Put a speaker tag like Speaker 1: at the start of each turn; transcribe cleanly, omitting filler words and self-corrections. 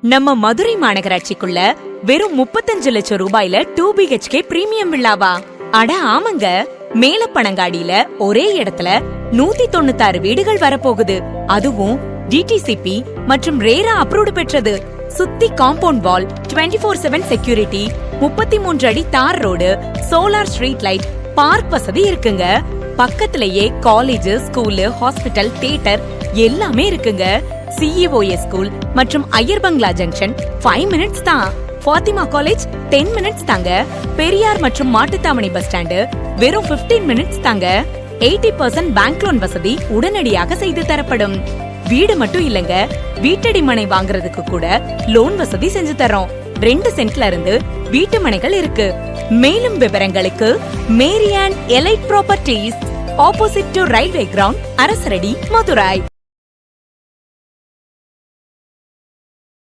Speaker 1: நம்ம மதுரை மாநகராட்சிக்குள்ள வெறும் 35 லட்சம் ரூபாயில 2 BHK பிரீமியம் வில்லாவா? அட ஆமாங்க, மேலப்பனங்காடியில ஒரே இடத்துல 196 வீடுகள் வரப்போகுது. அதுவும் DTCP மற்றும் ரேரா அப்ரூவ்டு பெற்றது. சுத்தி காம்பவுண்ட் வால், 24/7 செக்யூரிட்டி, 33 அடி தார் road, solar street light, park வசதி இருக்குங்க. பக்கத்திலேயே காலேஜ், ஸ்கூலு, ஹாஸ்பிட்டல், தியேட்டர் எல்லாமே இருக்குங்க. CEOS ஸ்கூல் மற்றும் ஐயர் பங்களா ஜங்ஷன் 5 மினிட்ஸ் தான். ஃபாத்திமா காலேஜ் 10 மினிட்ஸ் தாங்க. பெரியார் மற்றும் மாட்டுத்தாவணி பஸ் ஸ்டாண்டு வெறும் 15 மினிட்ஸ் தாங்க. 80% பேங்க் லோன் வசதி உடனடியாக செய்து தரப்படும். வீடு மட்டும் இல்லங்க, வீட்டடி மனை வாங்குறதுக்கு கூட லோன் வசதி செஞ்சு தரோம். 2 சென்ட்ல இருந்து வீட்டு மனைகள் இருக்கு. மேலும் விவரங்களுக்கு Marian elite properties, opposite to railway ground, Arasaradi, Madurai.